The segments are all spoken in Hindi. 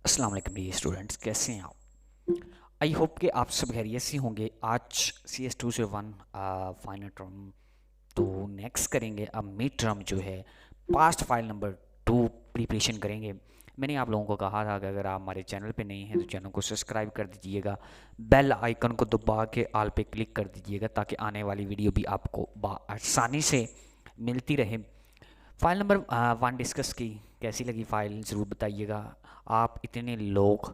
अस्सलाम वालेकुम डियर स्टूडेंट्स, कैसे हैं आप? आई होप कि आप सब खैरियत से होंगे। आज CS201 फाइनल टर्म तो नेक्स्ट करेंगे। अब मिड टर्म जो है पास्ट फाइल नंबर 2 प्रिपरेशन करेंगे। मैंने आप लोगों को कहा था कि अगर आप हमारे चैनल पे नहीं हैं तो चैनल को सब्सक्राइब कर दीजिएगा, बेल आइकन को दबा के ऑल पे क्लिक कर दीजिएगा ताकि आने वाली वीडियो भी आपको आसानी से मिलती रहे। फाइल नंबर 1 डिस्कस की, कैसी लगी फाइल ज़रूर बताइएगा। आप इतने लोग,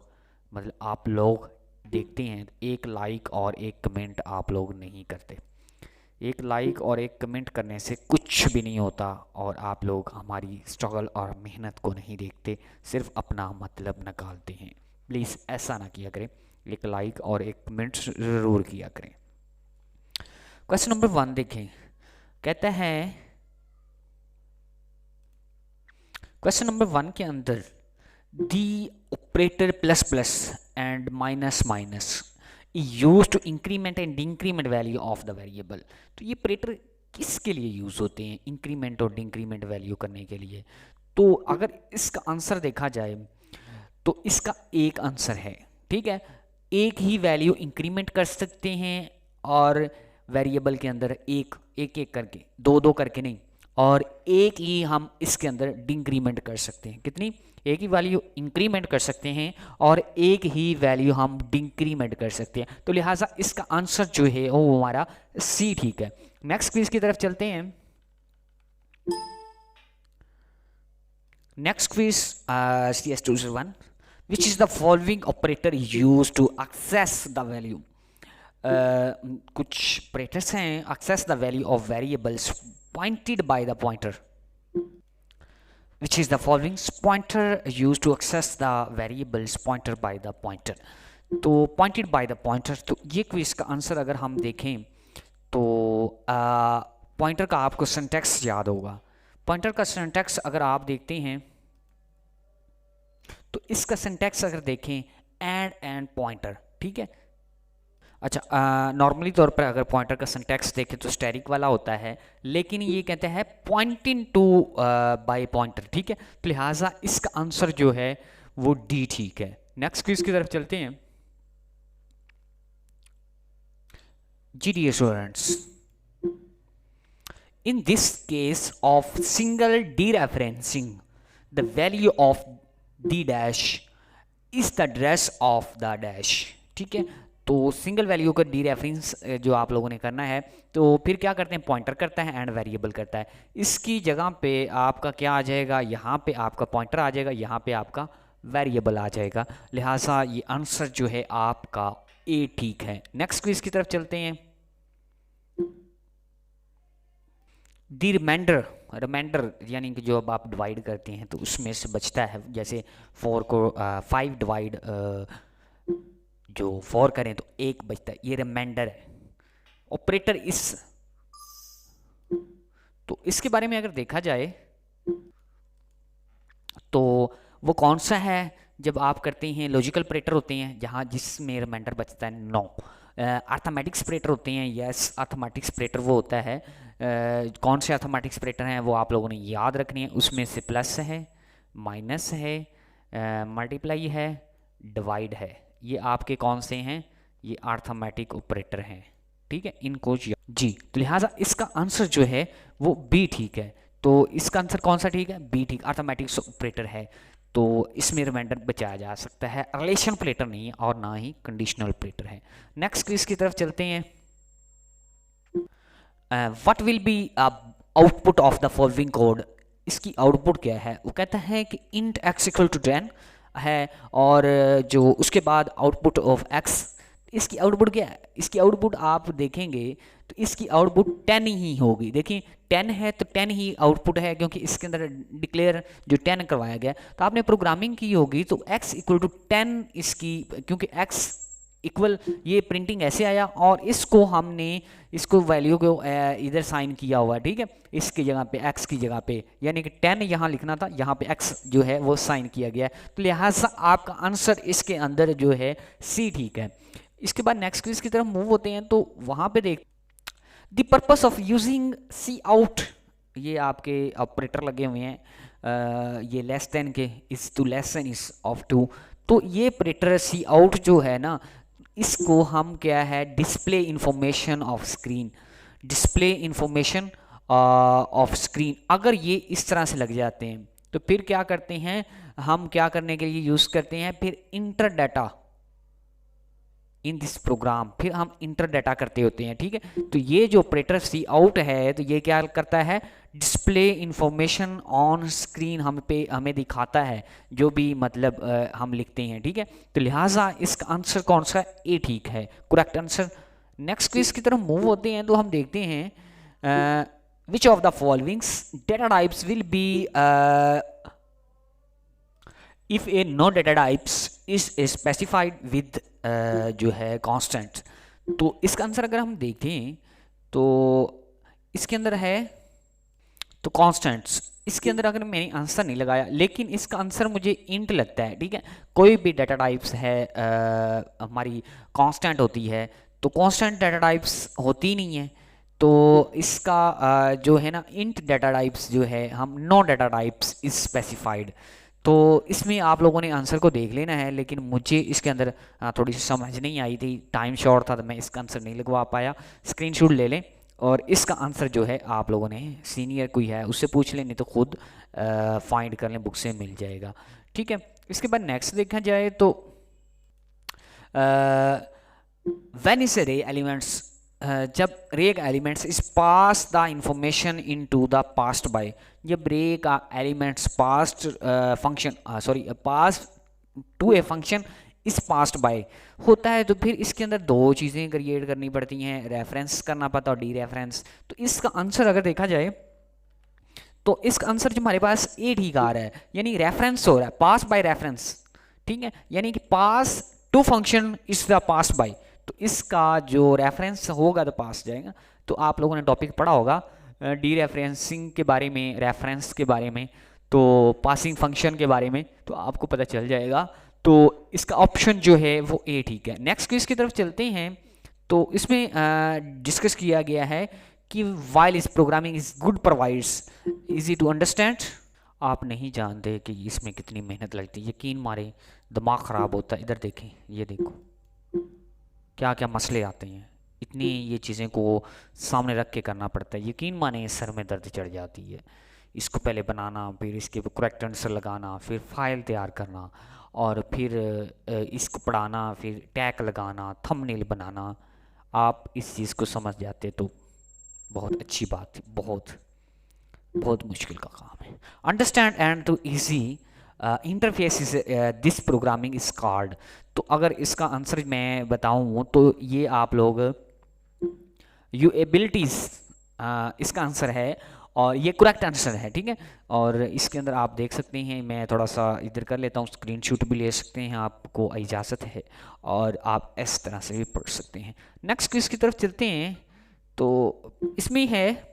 मतलब आप लोग देखते हैं, एक लाइक और एक कमेंट आप लोग नहीं करते। एक लाइक और एक कमेंट करने से कुछ भी नहीं होता और आप लोग हमारी स्ट्रगल और मेहनत को नहीं देखते, सिर्फ अपना मतलब निकालते हैं। प्लीज़ ऐसा ना किया करें, एक लाइक और एक कमेंट ज़रूर किया करें। क्वेश्चन नंबर 1 देखें, कहता है क्वेश्चन नंबर 1 के अंदर the operator plus plus and minus minus use to increment and decrement value of the variable. तो ये ऑपरेटर किसके लिए यूज होते हैं? इंक्रीमेंट और डिक्रीमेंट वैल्यू करने के लिए। तो अगर इसका आंसर देखा जाए तो इसका एक आंसर है, ठीक है। एक ही वैल्यू इंक्रीमेंट कर सकते हैं और वेरिएबल के अंदर एक एक एक करके, दो दो करके नहीं, और एक ही हम इसके अंदर डिक्रीमेंट कर सकते हैं। कितनी? एक ही वैल्यू इंक्रीमेंट कर सकते हैं और एक ही वैल्यू हम डिक्रीमेंट कर सकते हैं। तो लिहाजा इसका आंसर जो है वो हमारा सी ठीक है। नेक्स्ट क्विज की तरफ चलते हैं। Next quiz CS201, which is the following operator used to access the value। कुछ ऑपरेटर्स हैं access the value of variables pointed by the pointer, which is the following pointer used to access the variables pointer by the pointer। तो pointed by the pointer, तो ये क्विज का आंसर अगर हम देखें तो पॉइंटर का आपको सिंटैक्स याद होगा। पॉइंटर का सिंटैक्स अगर आप देखते हैं तो इसका सिंटैक्स अगर देखें एंड पॉइंटर, ठीक है। अच्छा, नॉर्मली तौर पर अगर पॉइंटर का सिंटैक्स देखें तो स्टैटिक वाला होता है, लेकिन ये कहते हैं पॉइंटिंग टू बाय पॉइंटर, ठीक है। तो लिहाजा इसका आंसर जो है वो डी ठीक है। नेक्स्ट क्विज की तरफ चलते हैं। जी dear students, in this case of single dereferencing, the value of the dash is the dash of the dash, ठीक है। तो सिंगल वैल्यू का डी रेफरेंस जो आप लोगों ने करना है, तो फिर क्या करते हैं? पॉइंटर करता है एंड वेरिएबल करता है। इसकी जगह पे आपका क्या आ जाएगा? यहाँ पे आपका पॉइंटर आ जाएगा, यहाँ पे आपका वेरिएबल आ जाएगा। लिहाजा ये आंसर जो है आपका ए ठीक है। नेक्स्ट क्विज की तरफ चलते हैं। दी रिमाइंडर यानी कि जो अब आप डिवाइड करते हैं तो उसमें से बचता है, जैसे 4 को 5 डिवाइड जो 4 करें तो 1 बचता है, ये रिमाइंडर है। ऑपरेटर इस, तो इसके बारे में अगर देखा जाए तो वो कौन सा है? जब आप करते हैं लॉजिकल ऑपरेटर होते हैं जहाँ जिसमें रिमाइंडर बचता है 9। अर्थमेटिक्स ऑपरेटर होते हैं, यस अर्थमेटिक्स ऑपरेटर वो होता है। कौन से अर्थमेटिक्स ऑपरेटर हैं वो आप लोगों ने याद रखनी है। उसमें से प्लस है, माइनस है, मल्टीप्लाई है, डिवाइड है। ये आपके कौन से हैं? ये अर्थमेटिक ऑपरेटर हैं, ठीक है। इनको जी, तो लिहाजा इसका आंसर जो है वो बी ठीक है। तो इसका आंसर कौन सा ठीक है? बी ठीक, अर्थमेटिक्स ऑपरेटर है। तो इसमें रिमाइंडर बचाया जा सकता है। रिलेशन ऑपरेटर नहीं है और ना ही कंडीशनल ऑपरेटर है। नेक्स्ट क्विज की तरफ चलते हैं। What will be output of the following code. इसकी आउटपुट क्या है? वो कहता है कि इंट एक्स इक्वल टू 10 है, और जो उसके बाद आउटपुट ऑफ एक्स, इसकी आउटपुट क्या है? इसकी आउटपुट आप देखेंगे तो इसकी आउटपुट 10 ही होगी। देखिए 10 है तो 10 ही आउटपुट है, क्योंकि इसके अंदर डिक्लेयर जो 10 करवाया गया। तो आपने प्रोग्रामिंग की होगी तो x इक्वल टू 10 इसकी, क्योंकि x इक्वल ये प्रिंटिंग ऐसे आया और इसको हमने इसको वैल्यू को इधर साइन किया हुआ है, ठीक है। इसकी जगह पे x की जगह पे, यानी कि 10 यहाँ लिखना था, यहाँ पे x जो है वो साइन किया गया है। तो लिहाजा आपका आंसर इसके अंदर जो है सी ठीक है। इसके बाद नेक्स्ट क्विज की तरफ मूव होते हैं। तो वहाँ पे देख the purpose of using C out, ये आपके ऑपरेटर लगे हुए हैं, ये लेस देन के, is to less than is of two. तो ये ऑपरेटर सी आउट जो है ना, इसको हम क्या है, display information of screen, display information of screen. अगर ये इस तरह से लग जाते हैं तो फिर क्या करते हैं हम, क्या करने के लिए यूज़ करते हैं, फिर enter data in this program, फिर हम इंटर डाटा करते होते हैं। ठीक है, तो ये जो ऑपरेटर सी आउट है तो ये क्या करता है, डिस्प्ले इंफॉर्मेशन ऑन स्क्रीन हमें दिखाता है जो भी मतलब हम लिखते हैं। ठीक है, तो लिहाजा इसका आंसर कौन सा, ए ठीक है, करेक्ट आंसर। नेक्स्ट क्विज की तरफ मूव होते हैं तो हम देखते हैं which of the followings data types will be if a no data types is specified with जो है कांस्टेंट। तो इसका आंसर अगर हम देखें तो इसके अंदर है तो कांस्टेंट्स, इसके अंदर अगर मैंने आंसर नहीं लगाया, लेकिन इसका आंसर मुझे इंट लगता है। ठीक है, कोई भी डाटा टाइप्स है हमारी कांस्टेंट होती है, तो कांस्टेंट डाटा टाइप्स होती नहीं है, तो इसका जो है ना इंट डाटा टाइप्स जो है, हम no data types is specified. तो इसमें आप लोगों ने आंसर को देख लेना है, लेकिन मुझे इसके अंदर थोड़ी सी समझ नहीं आई थी, टाइम शॉर्ट था तो मैं इसका आंसर नहीं लगवा पाया। स्क्रीनशॉट ले लें और इसका आंसर जो है आप लोगों ने सीनियर कोई है उससे पूछ लें, नहीं तो खुद फाइंड कर लें, बुक से मिल जाएगा। ठीक है, इसके बाद नेक्स्ट देखा जाए तो व्हेन इज रे एलिमेंट्स, जब रे का elements is pass the information into the passed by, जब रे का elements passed function pass to a function is passed by होता है, तो फिर इसके अंदर दो चीज़ें क्रिएट करनी पड़ती हैं, रेफरेंस करना पड़ता है और डी रेफरेंस। तो इसका आंसर अगर देखा जाए तो इसका आंसर जो हमारे पास ए ठीक आ रहा है, यानी रेफरेंस हो रहा है, पास बाय रेफरेंस। ठीक है, यानी कि pass to function is the pass by, तो इसका जो रेफरेंस होगा तो पास जाएगा। तो आप लोगों ने टॉपिक पढ़ा होगा डी रेफरेंसिंग के बारे में, रेफरेंस के बारे में, तो पासिंग फंक्शन के बारे में, तो आपको पता चल जाएगा। तो इसका ऑप्शन जो है वो ए ठीक है। नेक्स्ट क्विज की तरफ चलते हैं, तो इसमें डिस्कस किया गया है कि वाइल इस programming is good provides easy to understand. आप नहीं जानते कि इसमें कितनी मेहनत लगती है, यकीन मारे दिमाग ख़राब होता है। इधर देखें, ये देखो क्या क्या मसले आते हैं, इतनी ये चीज़ें को सामने रख के करना पड़ता है, यकीन माने सर में दर्द चढ़ जाती है। इसको पहले बनाना, फिर इसके करेक्ट आंसर लगाना, फिर फाइल तैयार करना, और फिर इसको पढ़ाना, फिर टैग लगाना, थंबनेल बनाना। आप इस चीज़ को समझ जाते तो बहुत अच्छी बात थी, बहुत बहुत मुश्किल का काम है। Understand and to easy interface is this programming is called. तो अगर इसका आंसर मैं बताऊं तो ये आप लोग यूएबिलिटीज इसका आंसर है, और ये करेक्ट आंसर है। ठीक है, और इसके अंदर आप देख सकते हैं, मैं थोड़ा सा इधर कर लेता हूँ, स्क्रीनशॉट भी ले सकते हैं, आपको इजाज़त है, और आप इस तरह से भी पढ़ सकते हैं। नेक्स्ट क्विज की तरफ चलते हैं, तो इसमें है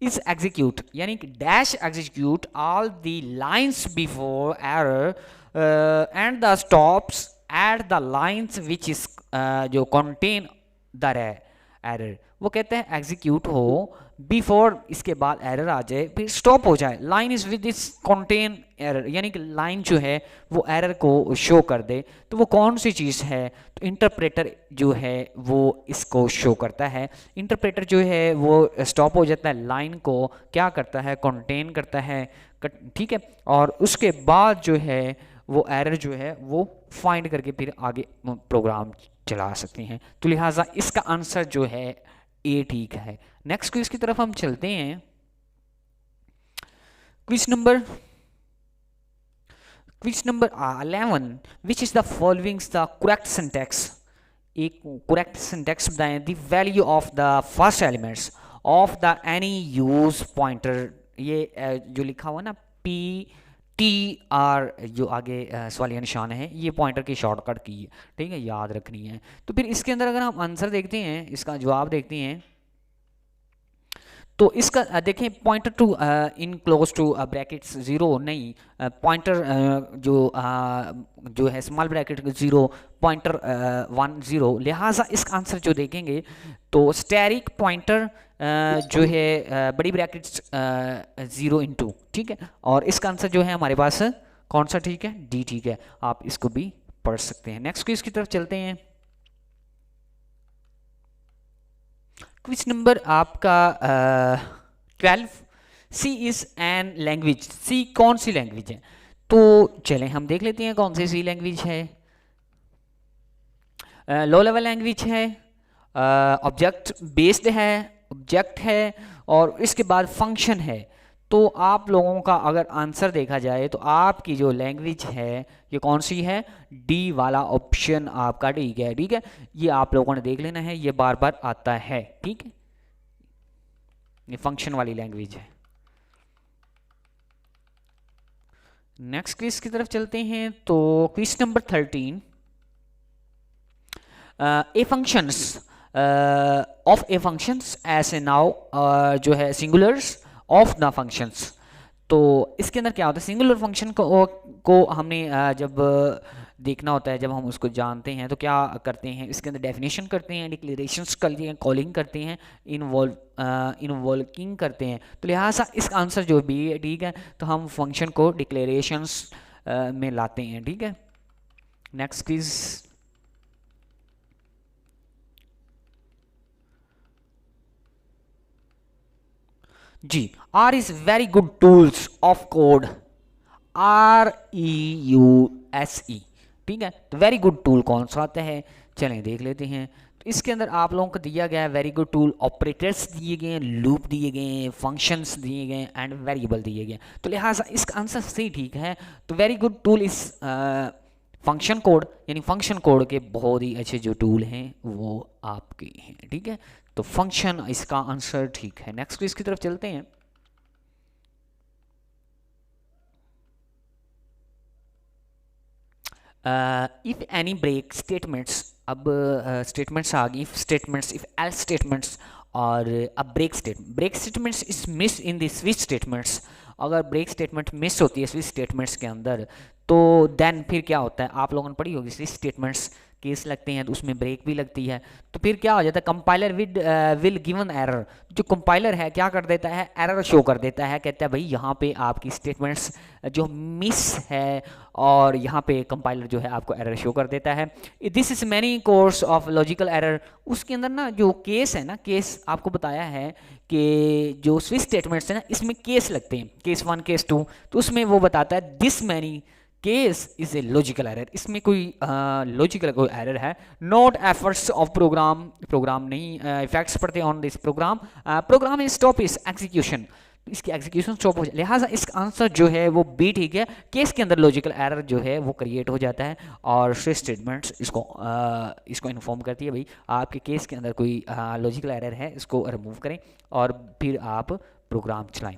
इज एग्जीक्यूट, यानी कि dash execute all the lines before error and the stops at the lines which is जो कंटेन द एरर। वो कहते हैं एग्जीक्यूट हो बिफोर, इसके बाद एरर आ जाए, फिर स्टॉप हो जाए। Line is with this contain error, यानी कि लाइन जो है वो एरर को शो कर दे, तो वो कौन सी चीज़ है, तो इंटरप्रेटर जो है वो इसको शो करता है। इंटरप्रेटर जो है वो स्टॉप हो जाता है, लाइन को क्या करता है, कंटेन करता है। ठीक है, और उसके बाद जो है वो एरर जो है वो फाइंड करके फिर आगे प्रोग्राम चला सकते हैं। तो लिहाजा इसका आंसर जो है ए ठीक है। नेक्स्ट क्विज की तरफ हम चलते हैं। Quiz number 11, which is the following the correct syntax. एक करेक्ट सिंटैक्स बताएं। The value of the first elements of the any use pointer, ये जो लिखा हुआ ना PTR, जो आगे सवालिया निशान है, ये पॉइंटर की शॉर्टकट की है। ठीक है, याद रखनी है। तो फिर इसके अंदर अगर हम आंसर देखते हैं, इसका जवाब देखते हैं, तो इसका देखें pointer to in close to brackets 0 नहीं, पॉइंटर जो है स्मॉल ब्रैकेट 0, पॉइंटर 1 0। लिहाजा इसका आंसर जो देखेंगे तो स्टैरिक पॉइंटर जो है बड़ी ब्रैकेट्स 0 × ठीक है, और इसका आंसर जो है हमारे पास कौन सा ठीक है? डी ठीक है, आप इसको भी पढ़ सकते हैं। नेक्स्ट क्विज की तरफ चलते हैं। क्विज नंबर आपका 12। सी इज एन लैंग्वेज। सी कौन सी लैंग्वेज है? तो चलें हम देख लेते हैं कौन सी सी लैंग्वेज है। लो लेवल लैंग्वेज है, ऑब्जेक्ट बेस्ड है, ऑब्जेक्ट है और इसके बाद फंक्शन है। तो आप लोगों का अगर आंसर देखा जाए तो आपकी जो लैंग्वेज है ये कौन सी है? डी वाला ऑप्शन आपका ठीक है। ठीक है, ये आप लोगों ने देख लेना है, ये बार बार आता है। ठीक है, ये फंक्शन वाली लैंग्वेज है। नेक्स्ट क्विज की तरफ चलते हैं। तो quiz number 13। A functions of a functions as a now जो है सिंगुलर्स ऑफ द फंक्शंस। तो इसके अंदर क्या होता है? सिंगुलर फंक्शन को हमने जब देखना होता है, जब हम उसको जानते हैं तो क्या करते हैं, इसके अंदर डेफिनेशन करते हैं, डिक्लेरेशंस करते हैं, कॉलिंग करते हैं, इन्वॉल्विंग करते हैं। तो लिहाजा इसका आंसर जो भी है ठीक है, तो हम फंक्शन को डिक्लेरेशंस में लाते हैं। ठीक है, नेक्स्ट प्लीज। जी, are is very good tools of code. REUSE। ठीक है, तो वेरी गुड टूल कौन सा आता है? चलें देख लेते हैं। तो इसके अंदर आप लोगों को दिया गया है वेरी गुड टूल, ऑपरेटर्स दिए गए हैं, लूप दिए गए हैं, फंक्शंस दिए गए हैं एंड वेरिएबल दिए गए हैं। तो लिहाजा इसका आंसर सही ठीक है। तो वेरी गुड टूल इस फंक्शन कोड, यानी फंक्शन कोड के बहुत ही अच्छे जो टूल हैं वो आपके हैं। ठीक है, तो फंक्शन इसका आंसर ठीक है। नेक्स्ट क्विज की तरफ चलते हैं। इफ एनी ब्रेक स्टेटमेंट्स, अब स्टेटमेंट्स आ गई, if statements, if else statements और अब break statements is miss in the switch statements. अगर ब्रेक स्टेटमेंट मिस होती है स्विच स्टेटमेंट्स के अंदर तो देन फिर क्या होता है? आप लोगों ने पढ़ी होगी स्विच स्टेटमेंट्स केस लगते हैं तो उसमें ब्रेक भी लगती है। तो फिर क्या हो जाता है? Compiler will given error. जो कंपाइलर है क्या कर देता है? एरर शो कर देता है, कहता है भाई यहाँ पे आपकी स्टेटमेंट्स जो मिस है, और यहाँ पे कंपाइलर जो है आपको एरर शो कर देता है। This is many course of logical error. उसके अंदर ना जो केस है ना, केस आपको बताया है कि जो स्विच स्टेटमेंट्स है ना इसमें केस लगते हैं, केस 1 केस 2। तो उसमें वो बताता है this many case is a logical error. इसमें कोई लॉजिकल कोई एरर है। नॉट एफर्ट्स ऑफ प्रोग्राम नहीं इफेक्ट्स पड़ते on this program is stop is execution. इसकी एग्जीक्यूशन स्टॉप हो जाए, लिहाजा इसका आंसर जो है वो बी ठीक है। केस के अंदर लॉजिकल एरर जो है वो क्रिएट हो जाता है और स्विच स्टेटमेंट्स इसको इन्फॉर्म करती है भाई आपके केस के अंदर कोई लॉजिकल एरर है, इसको रिमूव करें और फिर आप प्रोग्राम चलाएं।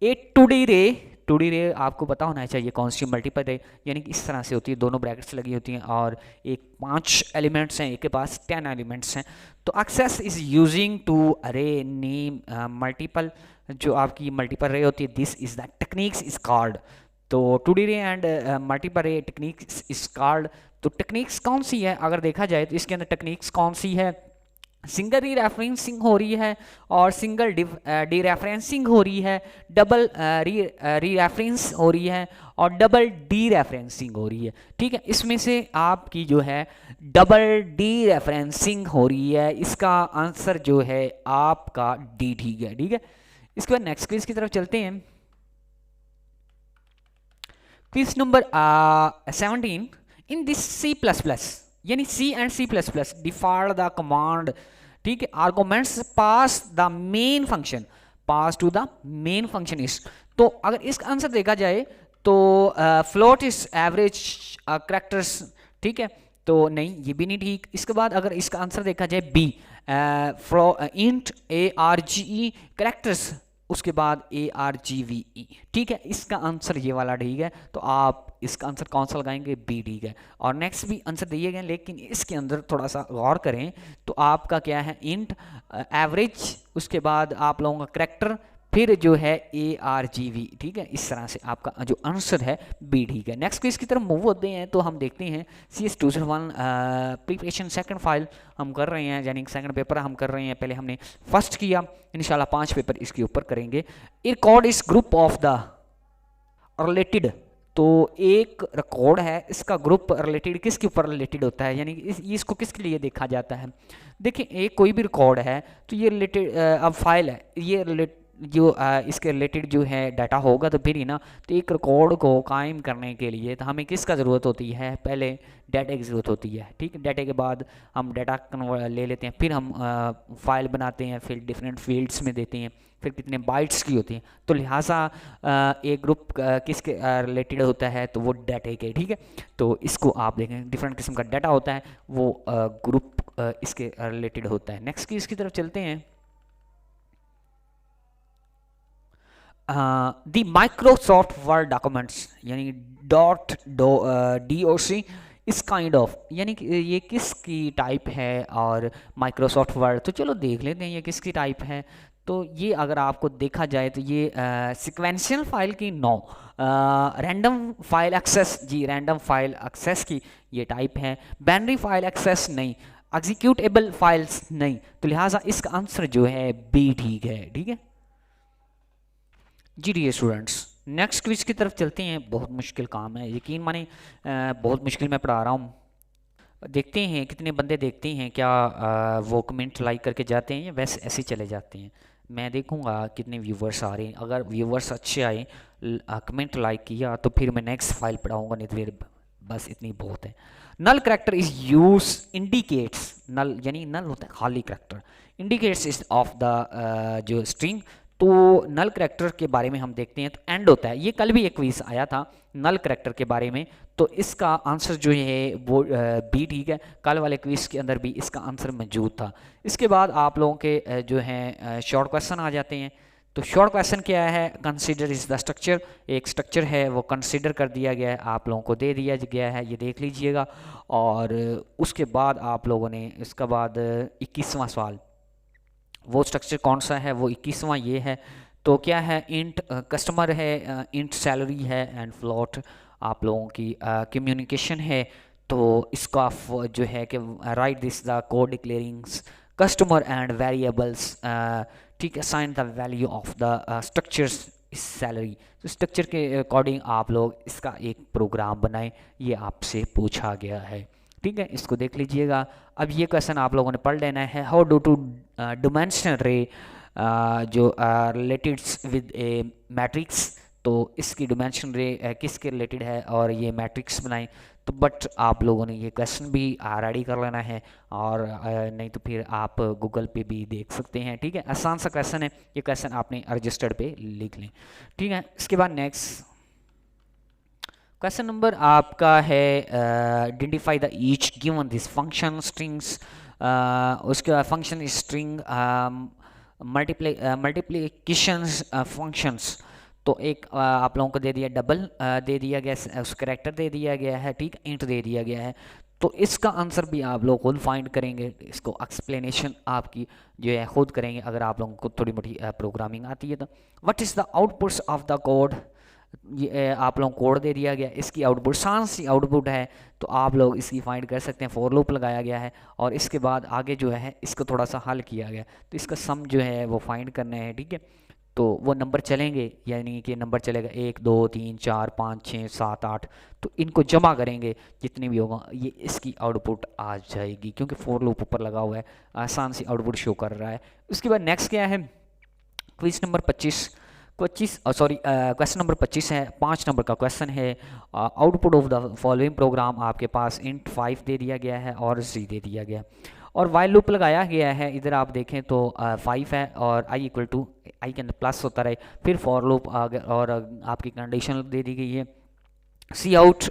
ए टू डी रे आपको पता होना चाहिए कौन सी मल्टीपल रे, यानी कि इस तरह से होती है, दोनों ब्रैकेट्स लगी होती हैं और एक 5 एलिमेंट्स हैं, एक के पास 10 एलिमेंट्स हैं। तो एक्सेस इज यूजिंग टू अरे नेम मल्टीपल, जो आपकी मल्टीपल रे होती है, this is the techniques is called. तो टू डी रे एंड मल्टीपल रे टेक्निक्स इज कॉल्ड। तो टेक्निक्स कौन सी है अगर देखा जाए तो इसके अंदर टेक्निक्स कौन सी है? सिंगल री रेफरेंसिंग हो रही है और सिंगल डी रेफरेंसिंग हो रही है, डबल री रेफरेंस हो रही है और डबल डी रेफरेंसिंग हो रही है। ठीक है, इसमें से आपकी जो है डबल डी रेफरेंसिंग हो रही है, इसका आंसर जो है आपका डी ठीक है। ठीक है, इसके बाद नेक्स्ट क्विज की तरफ चलते हैं। Quiz number 17। In this C++, यानी C and C++ defined the command, ठीक है, arguments pass the main function, pass to the main function is. तो अगर इसका आंसर देखा जाए तो फ्लोट इज एवरेज करैक्टर्स, ठीक है, तो नहीं ये भी नहीं ठीक। इसके बाद अगर इसका आंसर देखा जाए बी, इंट ARGE करैक्टर्स, उसके बाद ARGVE, ठीक है, इसका आंसर ये वाला ठीक है। तो आप इसका आंसर कौन सा लगाएंगे? बी ठीक है। और नेक्स्ट भी आंसर दिए गए, लेकिन इसके अंदर थोड़ा सा गौर करें तो आपका क्या है? इंट एवरेज, उसके बाद आप लोगों का करैक्टर, फिर जो है ARGV, ठीक है, इस तरह से आपका जो आंसर है बी ठीक है। नेक्स्ट क्विज की तरफ मूव होते हैं तो हम देखते हैं CS201 प्रिपरेशन सेकंड फाइल हम कर रहे हैं, यानी सेकंड पेपर हम कर रहे हैं। पहले हमने फर्स्ट किया, इंशाल्लाह 5 पेपर इसके ऊपर करेंगे। A record is group of the related, तो एक रिकॉर्ड है, इसका ग्रुप रिलेटेड किसके ऊपर रिलेटेड होता है, यानी इसको किसके लिए देखा जाता है। देखिए एक कोई भी रिकॉर्ड है तो ये रिलेटेड, अब फाइल है, ये जो इसके रिलेटेड जो है डाटा होगा तो फिर ही ना। तो एक रिकॉर्ड को कायम करने के लिए तो हमें किसका ज़रूरत होती है, पहले डाटा की ज़रूरत होती है, ठीक है। डाटा के बाद हम डाटा ले लेते हैं, फिर हम फाइल बनाते हैं, फिर डिफरेंट फील्ड्स में देते हैं, फिर कितने बाइट्स की होती हैं। तो लिहाजा एक ग्रुप किसके रिलेटेड होता है, तो वो डाटा के, ठीक है। तो इसको आप देखें, डिफरेंट किस्म का डाटा होता है, वो ग्रुप इसके रिलेटेड होता है। नेक्स्ट की इसकी तरफ चलते हैं। दी माइक्रोसॉफ्ट वर्ड डॉक्यूमेंट्स यानी DOC इस काइंड ऑफ, यानी कि ये किसकी टाइप है, और माइक्रोसॉफ्ट वर्ड, तो चलो देख लेते हैं ये किसकी टाइप है। तो ये अगर आपको देखा जाए तो ये सिक्वेंशियल फाइल की नो, रैंडम फाइल एक्सेस, जी रैंडम फाइल एक्सेस की ये टाइप है। बाइनरी फाइल एक्सेस नहीं, एग्जीक्यूटेबल फाइल्स नहीं, तो लिहाजा इसका आंसर जो है बी ठीक है, ठीक है जी। डियर स्टूडेंट्स, नेक्स्ट क्विज की तरफ चलते हैं। बहुत मुश्किल काम है, यकीन माने बहुत मुश्किल मैं पढ़ा रहा हूँ। देखते हैं कितने बंदे देखते हैं, क्या वो कमेंट लाइक करके जाते हैं या वैसे ऐसे ही चले जाते हैं। मैं देखूंगा कितने व्यूवर्स आ रहे हैं, अगर व्यूवर्स अच्छे आए, कमेंट लाइक किया, तो फिर मैं नेक्स्ट फाइल पढ़ाऊँगा, नहीं तो फिर बस इतनी बहुत है। Null character is use indicates, null यानी नल होता है खाली character, indicates is of the जो स्ट्रिंग। तो नल करेक्टर के बारे में हम देखते हैं, तो एंड होता है। ये कल भी एक क्विज आया था नल करेक्टर के बारे में, तो इसका आंसर जो है वो बी ठीक है। कल वाले क्विज के अंदर भी इसका आंसर मौजूद था। इसके बाद आप लोगों के जो हैं शॉर्ट क्वेश्चन आ जाते हैं। तो शॉर्ट क्वेश्चन क्या है, कंसीडर इज द स्ट्रक्चर, एक स्ट्रक्चर है वो कंसीडर कर दिया गया है, आप लोगों को दे दिया गया है, ये देख लीजिएगा। और उसके बाद आप लोगों ने इसका बाद 21वां सवाल, वो स्ट्रक्चर कौन सा है, वो 21वां ये है। तो क्या है, इंट कस्टमर है, इंट सैलरी है, एंड फ्लोट आप लोगों की कम्युनिकेशन है। तो इसका जो है कि write this the code declarings customer and variables, ठीक है, sign the value of the structures is salary. तो स्ट्रक्चर के अकॉर्डिंग आप लोग इसका एक प्रोग्राम बनाएं, ये आपसे पूछा गया है, ठीक है। इसको देख लीजिएगा। अब ये क्वेश्चन आप लोगों ने पढ़ लेना है। हाउ डू टू डिमेंशनल रे जो रिलेटेड विद ए मैट्रिक्स, तो इसकी डिमेंशन रे किसके रिलेटेड है और ये मैट्रिक्स बनाएं। तो बट आप लोगों ने ये क्वेश्चन भी रेडी कर लेना है, और नहीं तो फिर आप गूगल पे भी देख सकते हैं, ठीक है। आसान सा क्वेश्चन है, ये क्वेश्चन आपने रजिस्टर्ड पे लिख लें, ठीक है। इसके बाद नेक्स्ट क्वेश्चन नंबर आपका है, identify the each given this function strings, उसके बाद फंक्शन स्ट्रिंग मल्टीप्लिकेशन फंक्शंस। तो एक आप लोगों को दे दिया डबल, दे दिया गया, उस करेक्टर दे दिया गया है, ठीक, इंट दे दिया गया है। तो इसका आंसर भी आप लोग खुद फाइंड करेंगे, इसको एक्सप्लेनेशन आपकी जो है खुद करेंगे, अगर आप लोगों को थोड़ी मोटी प्रोग्रामिंग आती है तो। What is the outputs of the code, ये आप लोगों को कोड दे दिया गया, इसकी आउटपुट सांस सी आउटपुट है, तो आप लोग इसकी फाइंड कर सकते हैं। फॉर लूप लगाया गया है, और इसके बाद आगे जो है इसको थोड़ा सा हल किया गया, तो इसका सम जो है वो फाइंड करना है, ठीक है। तो वो नंबर चलेंगे, यानी कि नंबर चलेगा 1 2 3 4 5 6 7 8, तो इनको जमा करेंगे जितने भी होगा, ये इसकी आउटपुट आ जाएगी, क्योंकि फॉर लूप ऊपर लगा हुआ है, आसान सी आउटपुट शो कर रहा है। उसके बाद नेक्स्ट क्या है, क्विज नंबर 25 क्वेश्चन नंबर 25 है, 5 नंबर का क्वेश्चन है। Output of the following programme आपके पास इंट 5 दे दिया गया है और जी दे दिया गया, और वाइल लूप लगाया गया है। इधर आप देखें तो 5 है, और आई इक्वल टू आई के अंदर प्लस होता रहे, फिर फॉर लूप और आपकी कंडीशन दे दी गई है, सी आउट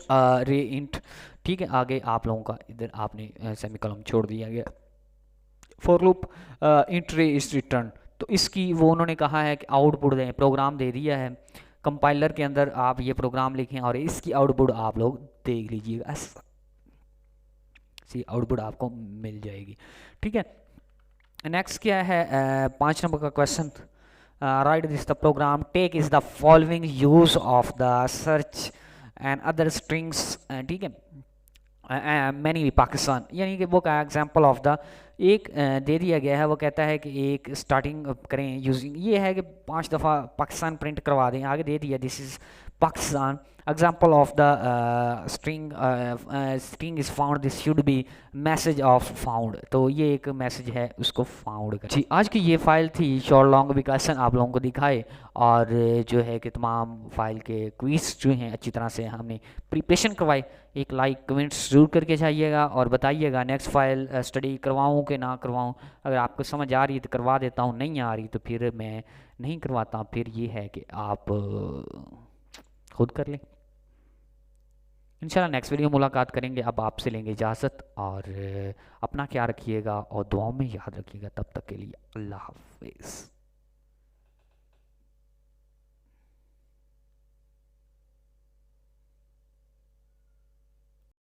रे इंट, ठीक है। आगे आप लोगों का इधर आपने सेमीकोलन छोड़ दिया गया, फॉर लूप इंट रे इज रिटर्न। तो इसकी वो उन्होंने कहा है कि आउटपुट दें, प्रोग्राम दे दिया है, कंपाइलर के अंदर आप ये प्रोग्राम लिखें और इसकी आउटपुट आप लोग देख लीजिएगा, सी आउटपुट आपको मिल जाएगी, ठीक है। नेक्स्ट क्या है, 5 नंबर का question, write this the program take is the following use of the search and other strings, ठीक है, मैनी पाकिस्तान, यानी कि वो का एग्जाम्पल ऑफ द एक दे दिया गया है, वो कहता है कि एक स्टार्टिंग करें यूजिंग, ये है कि 5 दफ़ा पाकिस्तान प्रिंट करवा दें, आगे दे दिया this is Pakistan. Example of the string is found, this should be message of found. तो ये एक मैसेज है, उसको फाउंड करें जी। आज की ये फाइल थी शॉर्ट लॉन्ग विकासन, आप लोगों को दिखाए, और जो है कि तमाम फाइल के क्विज जो हैं अच्छी तरह से हमने प्रिपरेशन करवाई। एक लाइक कमेंट्स ज़रूर करके जाइएगा और बताइएगा नेक्स्ट फाइल स्टडी करवाऊँ कि ना करवाऊँ। अगर आपको समझ आ रही है तो करवा देता हूँ, नहीं आ रही तो फिर मैं नहीं करवाता। फिर ये है कि आप खुद कर लें। इंशाल्लाह नेक्स्ट वीडियो मुलाकात करेंगे। अब आपसे लेंगे इजाज़त, और अपना ख्याल रखिएगा और दुआओं में याद रखिएगा। तब तक के लिए अल्लाह हाफिज़।